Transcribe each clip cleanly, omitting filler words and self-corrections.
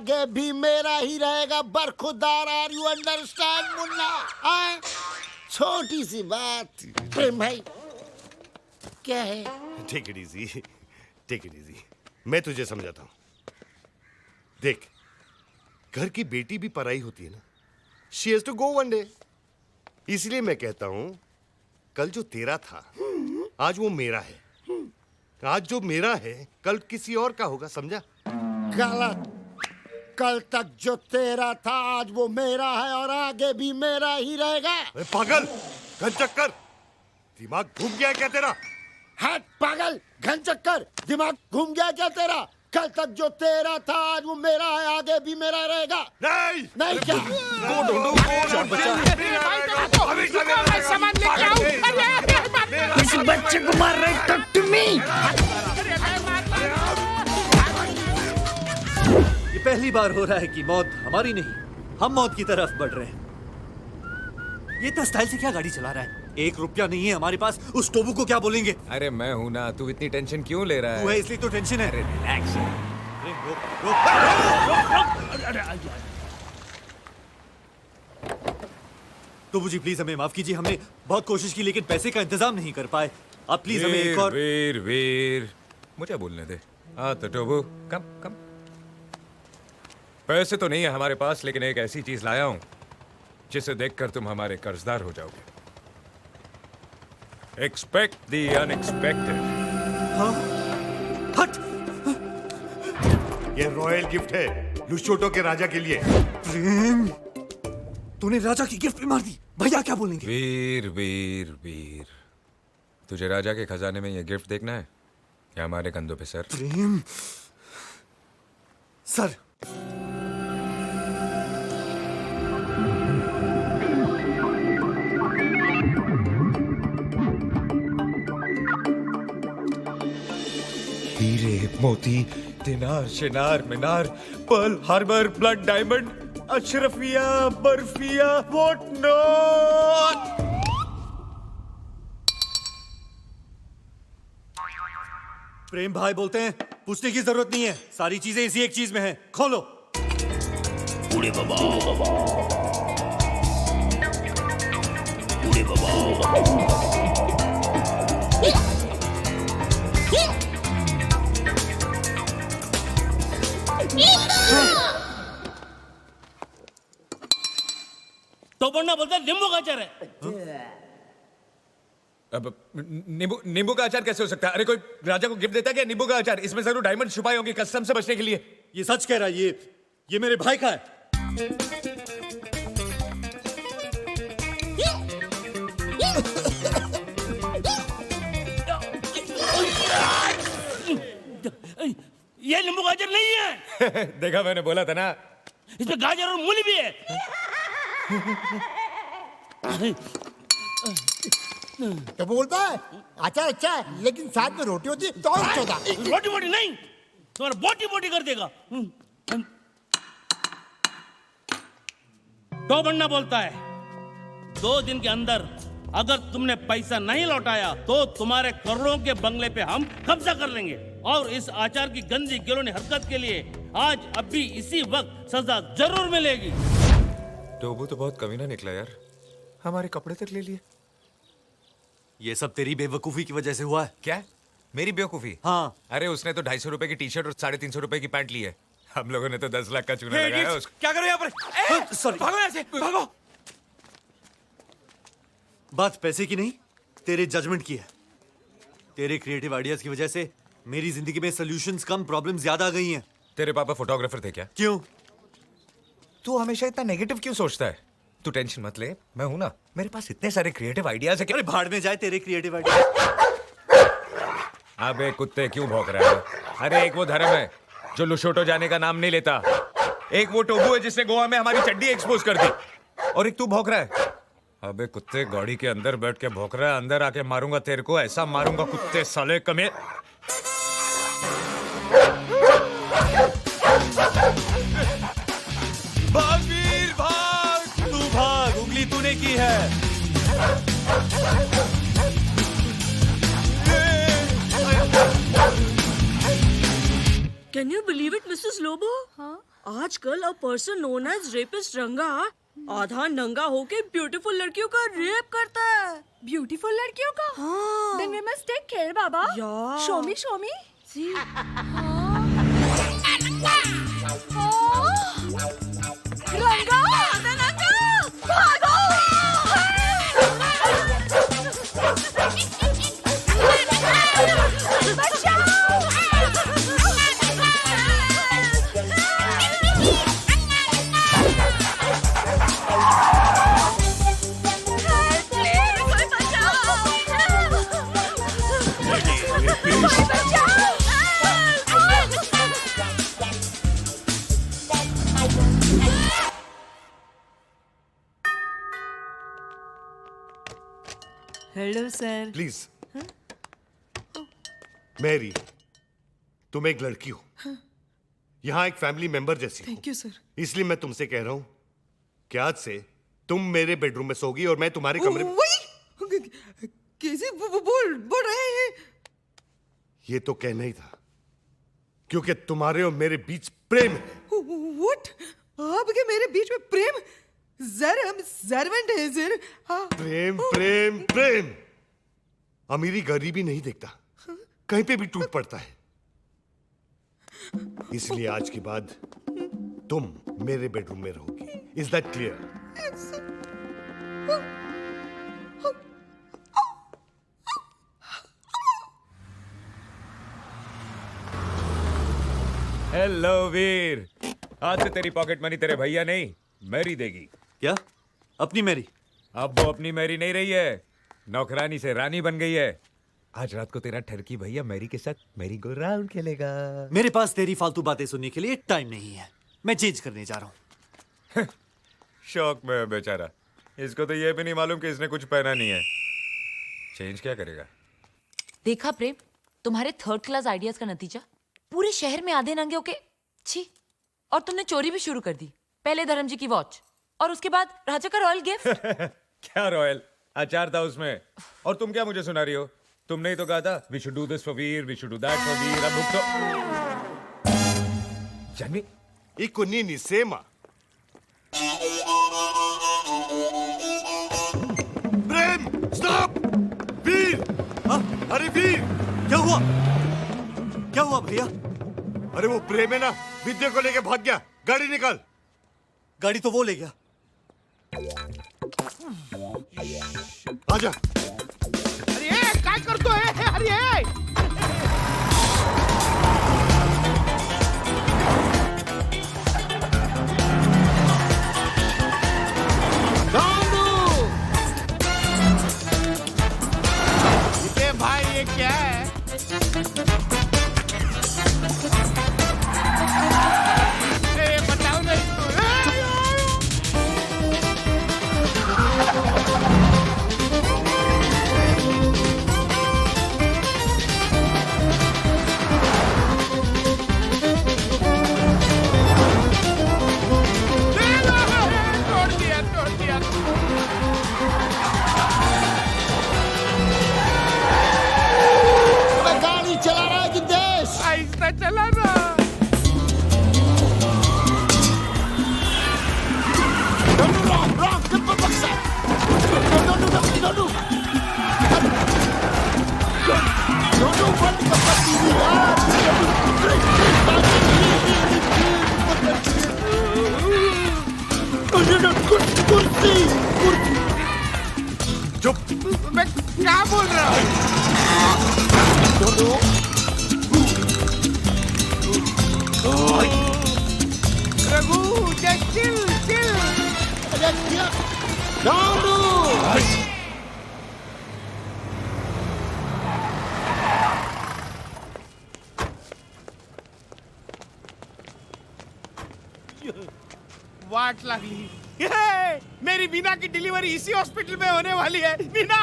आगे भी मेरा ही रहेगा बरखुरदार। आर यू अंडरस्टैंड मुन्ना? आए छोटी सी बात। प्रेम भाई क्या है? Take it easy, take it easy. मैं तुझे समझाता हूँ। देख, घर की बेटी भी पराई होती है ना। She has to go one day. इसलिए मैं कहता हूँ कल जो तेरा था आज वो मेरा है। आज जो मेरा है कल किसी और का होगा, समझा? गलत। कल तक जो तेरा था आज वो मेरा है और आगे भी मेरा ही रहेगा। अरे पागल, घन चक्कर, दिमाग घूम गया क्या तेरा? हट पागल, घन चक्कर, दिमाग घूम गया क्या तेरा? कल तक जो तेरा था आज वो मेरा है, आगे भी मेरा रहेगा। नहीं नहीं क्या? इस बच्चे को मार रहे, टॉक टू मी। ये पहली बार हो रहा है कि मौत हमारी नहीं, हम मौत की तरफ बढ़ रहे हैं। ये इतना स्टाइल से क्या गाड़ी चला रहा है? 1 रुपया नहीं है हमारे पास, उस टोबू को क्या बोलेंगे? अरे मैं हूं ना, तू इतनी टेंशन क्यों ले रहा तू है है? इसलिए तो टेंशन है। रिलैक्स। टोबू जी प्लीज हमें माफ कीजिए, हमने बहुत कोशिश की लेकिन पैसे का इंतजाम नहीं कर पाए। आप प्लीज हमें एक और। वीर वीर, मुझे बोलने दे। हाँ तो टोबू, कम कम। पैसे तो नहीं है हमारे पास, लेकिन एक ऐसी चीज लाया हूं जिसे देखकर तुम हमारे कर्जदार हो जाओगे। Expect the unexpected. हाँ? हट! ये रॉयल गिफ्ट है लुशोटो के राजा के लिए। प्रेम, तूने राजा की गिफ्ट भी मार दी। भैया क्या बोलेंगे? वीर वीर वीर, तुझे राजा के खजाने में ये गिफ्ट देखना है या हमारे कंधों पे सर? प्रेम सर, हीरे मोती दिनार शिनार मीनार पर्ल हार्बर ब्लड डायमंड अशरफिया बर्फिया व्हाट नॉट। प्रेम भाई बोलते हैं पूछने की जरूरत नहीं है, सारी चीजें इसी एक चीज में है। खोलो। बूढ़े बाबा, बूढ़े बाबा। तो बनना बोलता नींबू का अचार है। अब नींबू का अचार कैसे हो सकता है? अरे कोई राजा को गिफ्ट देता है क्या नींबू का अचार? इसमें जरूर डायमंड छुपाए होंगे कस्टम से बचने के लिए। ये सच कह रहा है, ये मेरे भाई का है। ये नींबू गाजर नहीं है। देखा, मैंने बोला था ना। इसमें गाजर और मूली भी है। तो बोलता है अचार अच्छा है लेकिन साथ में रोटी होती है तो और अच्छा होता। रोटी बोटी नहीं, तुम्हारा बोटी बोटी कर देगा। तो बनना बोलता है 2 दिन के अंदर अगर तुमने पैसा नहीं लौटाया तो तुम्हारे करोड़ों के बंगले पे हम कब्जा कर लेंगे और इस आचार की गंदी गिलोनी हरकत के लिए आज अभी इसी वक्त सजा जरूर मिलेगी। टोबू तो बहुत कमीना निकला यार, हमारे कपड़े तक ले लिए। ये सब तेरी बेवकूफी की वजह से हुआ है। क्या? मेरी बेवकूफी? हाँ। अरे उसने तो 250 रुपए की टी शर्ट और 350 रुपए की पैंट ली है। हम लोगों ने तो 10 लाख का चूना लगाया है उसको। क्या करो यहाँ पर? सॉरी, भागो यहाँ से, भागो। बात पैसे की नहीं, तेरे जजमेंट की है। तेरे क्रिएटिव आइडियाज की वजह से मेरी जिंदगी में सॉल्यूशंस कम, प्रॉब्लम्स ज्यादा आ गई हैं। तेरे पापा फोटोग्राफर थे क्या? क्यों? तू हमेशा इतना नेगेटिव क्यों सोचता है? तू टेंशन मत ले, मैं हूं ना, मेरे पास इतने सारे क्रिएटिव आइडियाज है कि। अरे भाड़ में जाए तेरे क्रिएटिव आइडिया। अबे कुत्ते क्यों भौंक रहा है? अरे एक वो धर्म है जो लुशोटो जाने का नाम नहीं लेता, एक वो टोबू है जिसने गोवा में हमारी चड्डी एक्सपोज कर दी, और एक तू भौंक रहा है। अबे कुत्ते, गाड़ी के अंदर बैठ के भौंक रहा है, अंदर आके मारूंगा तेरे को, ऐसा मारूंगा कुत्ते साले कमे। भाग वीर भाग, तू भाग, उंगली तूने की है। Can you believe it, Mrs. Lobo? हाँ? आजकल a person known as rapist Ranga आधा नंगा होके ब्यूटीफुल लड़कियों का रेप करता है। ब्यूटीफुल लड़कियों का? हाँ। Then we must take care, Baba. Yeah. Show me, show me. रंगा, रंगा, भागो! Hello sir. प्लीज मैरी, तुम एक लड़की हो, यहाँ एक फैमिली मेंबर जैसी हो। Thank you sir. इसलिए मैं तुमसे कह रहा हूं कि आज से तुम मेरे बेडरूम में सोगी और मैं तुम्हारे कमरे में। वही कैसे बोल रहे हैं? ये तो कहना ही था, क्योंकि तुम्हारे और मेरे बीच प्रेम है। व्हाट? आपके मेरे बीच में प्रेम? सर हम सर्वेंट हैं सर। हाँ। प्रेम प्रेम प्रेम। अमीरी गरीबी नहीं देखता, कहीं पे भी टूट पड़ता है। इसलिए आज के बाद तुम मेरे बेडरूम में रहोगी। Is that clear? हेलो वीर, आज से तेरी पॉकेट मनी तेरे भैया नहीं मैरी देगी। क्या? अपनी मेरी? अब वो अपनी मैरी नहीं रही है, नौकरानी से रानी बन गई है। आज रात को तेरा ठरकी भैया मैरी के साथ मैरी गो राउंड खेलेगा। मेरे पास तेरी फालतू बातें सुनने के लिए टाइम नहीं है। मैं चेंज करने जा रहा हूँ। शौक में है बेचारा, इसको तो ये भी नहीं मालूम कि इसने कुछ पहना नहीं है। चेंज क्या करेगा? देखा प्रेम, तुम्हारे थर्ड क्लास आइडियाज का नतीजा। पूरे शहर में आधे नंगे होके छी। और तुमने चोरी भी शुरू कर दी। पहले धर्म जी की वॉच और उसके बाद राजा का रॉयल गिफ्ट। क्या रॉयल? अचार था उसमें। और तुम क्या मुझे सुना रही हो? तुमने ही तो कहा था we should do this for Veer, we should do that for Veer. अब तो Jahnavi iko nini sema? Prem stop! Veer! हाँ? अरे वीर! क्या हुआ? क्या हुआ भैया? अरे वो प्रेम है ना, विद्या को लेके भाग गया। गाड़ी निकाल। गाड़ी तो वो ले गया। आजा। अरे काय करतोय? अरे ये भाई ये क्या है? ए, बताओ ना इसको। तोड़ दिया तोड़ दिया। मैं गाड़ी चला रहा है कि देश? आहिस्ता चला ना। Wrong, triple boxer. No. No, बंद कर पट्टी भी यार। कुर्सी। चुप! मैं क्या बोल रहा हूँ? Raghu just chill. वाट लागली। ये, मेरी मीना की डिलीवरी इसी हॉस्पिटल में होने वाली है। मीना!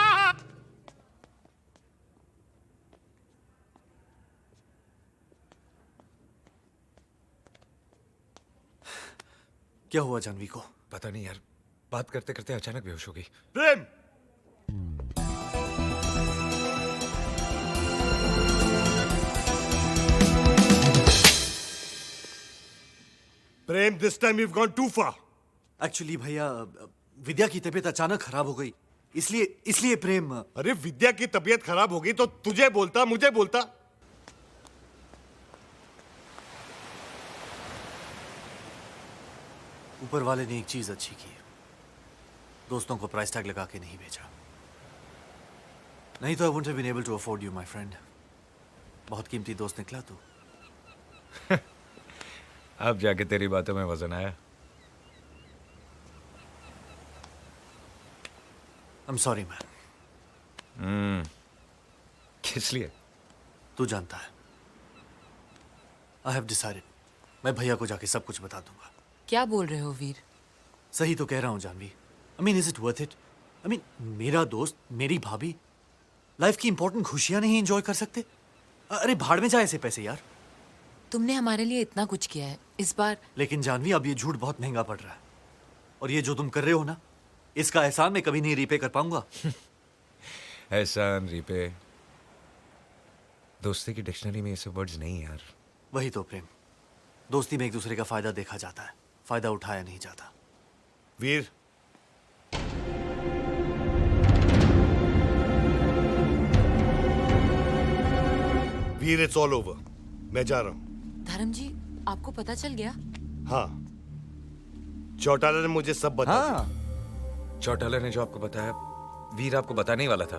क्या हुआ जानवी को? पता नहीं यार, बात करते करते अचानक बेहोश हो गई। प्रेम! प्रेम, this time you've gone too far. Actually भैया विद्या की तबीयत अचानक खराब हो गई, इसलिए प्रेम। अरे विद्या की तबीयत खराब हो गई तो तुझे बोलता, मुझे बोलता। ऊपर वाले ने एक चीज अच्छी की, दोस्तों को प्राइस टैग लगा के नहीं भेजा, नहीं तो I wouldn't have been able to afford you my friend. बहुत कीमती दोस्त निकला तू। अब जाके तेरी बातों में वजन आया। I'm sorry man। किस लिए? तू जानता है, I have decided, मैं भैया को जाके सब कुछ बता दूंगा। क्या बोल रहे हो वीर? सही तो कह रहा हूँ Janvi. I mean, is it worth it? I mean, मेरा दोस्त, मेरी भाभी, लाइफ की इंपॉर्टेंट खुशियां नहीं एंजॉय कर सकते? अरे भाड़ में जाए ऐसे पैसे यार। तुमने हमारे लिए इतना कुछ किया है, इस बार। लेकिन जानवी अब ये झूठ बहुत महंगा पड़ रहा है, और ये जो तुम कर रहे हो ना, इसका एहसान मैं कभी नहीं रीपे कर पाऊंगा। एहसान, रीपे, दोस्ती की डिक्शनरी में ये सब वर्ड्स नहीं यार। वही तो प्रेम, दोस्ती में एक दूसरे का फायदा देखा जाता है, फायदा उठाया नहीं जाता। वीर, वीर, इट्स ऑल ओवर। मैं जा रहा हूं। धर्म जी, आपको पता चल गया? हाँ, चौटाला ने मुझे सब बता दिया। हाँ, चौटाला ने जो आपको बताया वीर आपको बताने ही वाला था।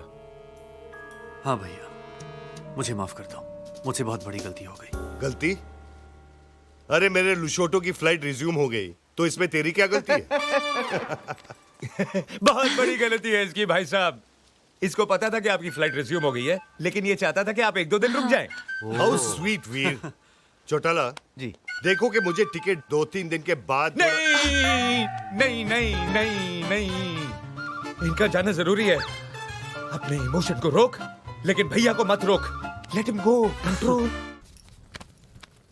हाँ भैया, मुझे माफ कर दो, मुझसे बहुत बड़ी गलती हो गई। गलती? अरे मेरे लुशोटो की फ्लाइट रिज्यूम हो गई, तो इसमें तेरी क्या गलती है? बहुत बड़ी गलती है इसकी भाई साहब। इसको पता था कि आपकी फ्लाइट रिज्यूम हो गई है, लेकिन ये चाहता था कि आप 1-2 दिन रुक जाएं। हाउ स्वीट वीर। चौटाला जी, देखो कि मुझे टिकट 2-3 दिन के बाद। नहीं नहीं नहीं नहीं नहीं, इनका जाना जरूरी है। अपने इमोशन को रोक, लेकिन भैया को मत रोक। Let him go, control.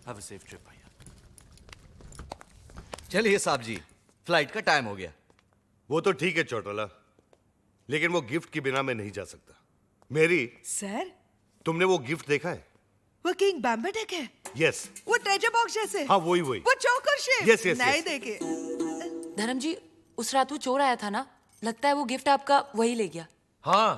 Have a safe trip भैया। चलिए साहब जी, फ्लाइट का टाइम हो गया। वो तो ठीक है चौटाला, लेकिन वो गिफ्ट के बिना मैं नहीं जा सकता। मेरी, सर, तुमने वो गिफ्ट देखा है? वो किंग बैम्बेटेक है? यस। वो ट्रेजर बॉक्स जैसे? हाँ, वही। वो चोकर शेप? Yes, yes, नहीं yes. देखे। धर्म जी, उस रात वो चोर आया था ना, लगता है वो गिफ्ट आपका वही ले गया। हाँ,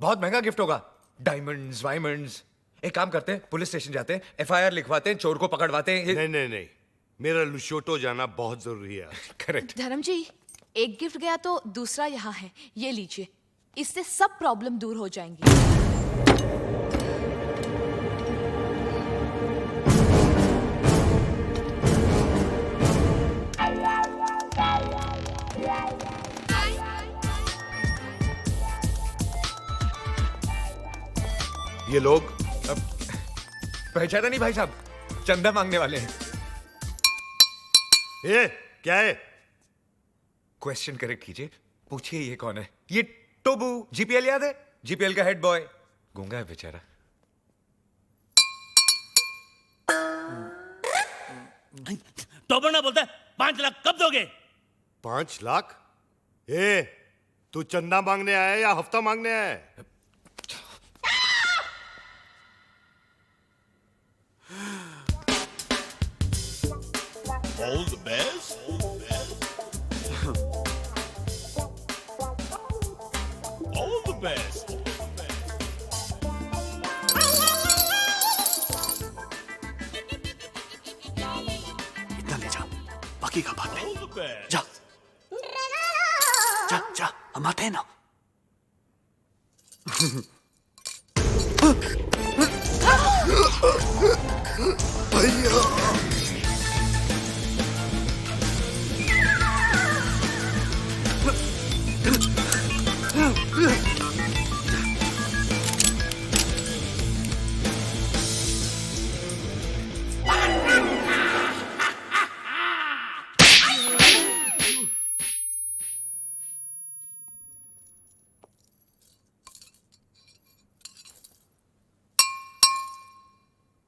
बहुत महंगा गिफ्ट होगा। डायमंड्स, वायमंड्स। एक काम करते हैं, पुलिस स्टेशन जाते हैं, FIR लिखवाते हैं, चोर को पकड़वाते हैं। नहीं, मेरा लुशोटो जाना बहुत जरूरी है। करेक्ट। धर्म जी, एक गिफ्ट गया तो दूसरा यहाँ है, ये लीजिए, इससे सब प्रॉब्लम दूर हो जाएंगी। ये लोग पहचाना नहीं भाई साहब, चंदा मांगने वाले हैं। ये क्या है? क्वेश्चन करेक्ट कीजिए, पूछिए ये कौन है? ये टोबू, GPL याद है? GPL का हेड बॉय। गूंगा है बेचारा। तो ना बोलता है 5 लाख कब दोगे? 5 लाख? ए, तू चंदा मांगने आया है या हफ्ता मांगने आया है? All the best. All the best. इतना ले जा, बाकी का बाद में। All the best. जा जा जा, हम आते हैं ना।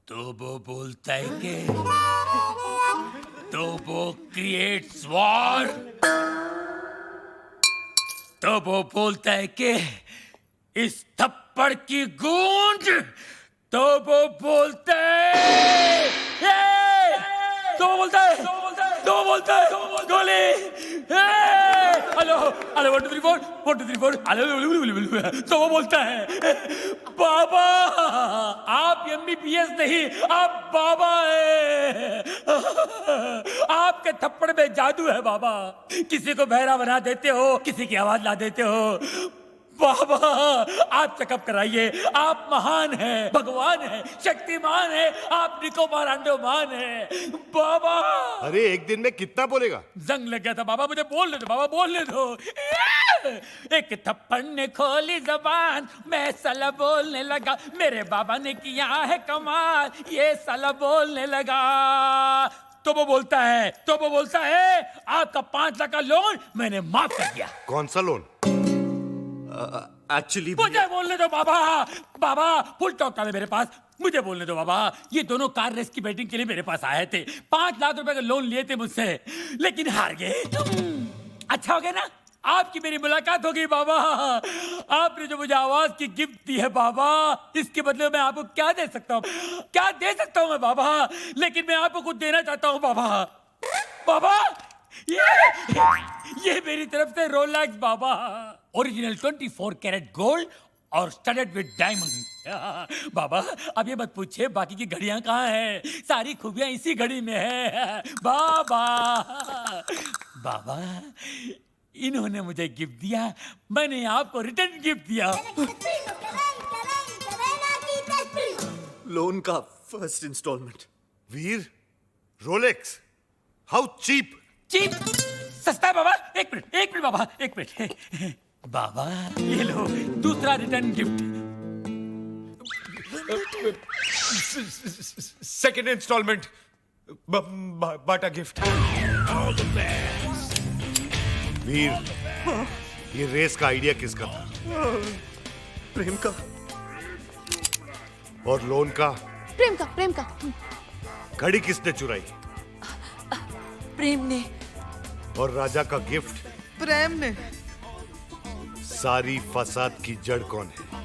तो वो बोलता है कि तो वो क्रिएट्स वॉर। तो वो बोलता है कि इस थप्पड़ की गूंज। तो वो बोलता है तो बोलता है तो वो बोलता है गोली। Hello hello 1 2 3 4 1 2 3 4 hello. तो वो बोलता है बाबा आप MBBS नहीं आप बाबा है। आपके थप्पड़ में जादू है बाबा। किसी को बहरा बना देते हो, किसी की आवाज ला देते हो। बाबा आप चेकअप कराइए। आप महान हैं, भगवान हैं, शक्तिमान हैं, आप निकोबार अंडोमान हैं बाबा। अरे एक दिन में कितना बोलेगा? जंग लग गया था बाबा, मुझे बोलने दो बाबा, बोलने दो। एक थप्पड़ ने खोली जबान, मैं साला बोलने लगा। मेरे बाबा ने किया है कमाल, ये साला बोलने लगा। तो वो बोलता है आपका 5 लाख का लोन मैंने माफ कर दिया। कौन सा लोन? एक्चुअली मुझे बोलने दो बाबा। बाबा फुल टॉक है मेरे पास, मुझे बोलने दो बाबा। ये दोनों कार रेस की बैटिंग के लिए मेरे पास आए थे। 5 लाख रुपए का लोन लिए थे मुझसे, लेकिन हार गए। अच्छा हो गया ना, आपकी मेरी मुलाकात हो गई बाबा। आपने जो मुझे आवाज की गिफ्ट दी है बाबा, इसके बदले मैं आपको क्या दे सकता हूँ? क्या दे सकता हूँ मैं बाबा? लेकिन मैं आपको कुछ देना चाहता हूँ बाबा। बाबा ये मेरी तरफ से रोलेक्स बाबा, ओरिजिनल 24 कैरेट गोल्ड और स्टडेड विद डायमंड। बाबा अब ये मत पूछिए बाकी की घड़ियां कहाँ हैं, सारी खूबियां इसी घड़ी में है बाबा। बाबा इन्होंने मुझे गिफ्ट दिया, मैंने आपको रिटर्न गिफ्ट दिया। लोन का first instalment. Veer, Rolex, how cheap. Cheap सस्ता है बाबा। एक मिनट बाबा, एक मिनट। बाबा ये लो दूसरा रिटर्न गिफ्ट। सेकंड इंस्टॉलमेंट, बाटा गिफ्ट। वीर, ये रेस का आइडिया किसका था? प्रेम का। और लोन का? प्रेम का। घड़ी किसने चुराई? प्रेम ने। और राजा का गिफ्ट? प्रेम ने। सारी फसाद की जड़ कौन है?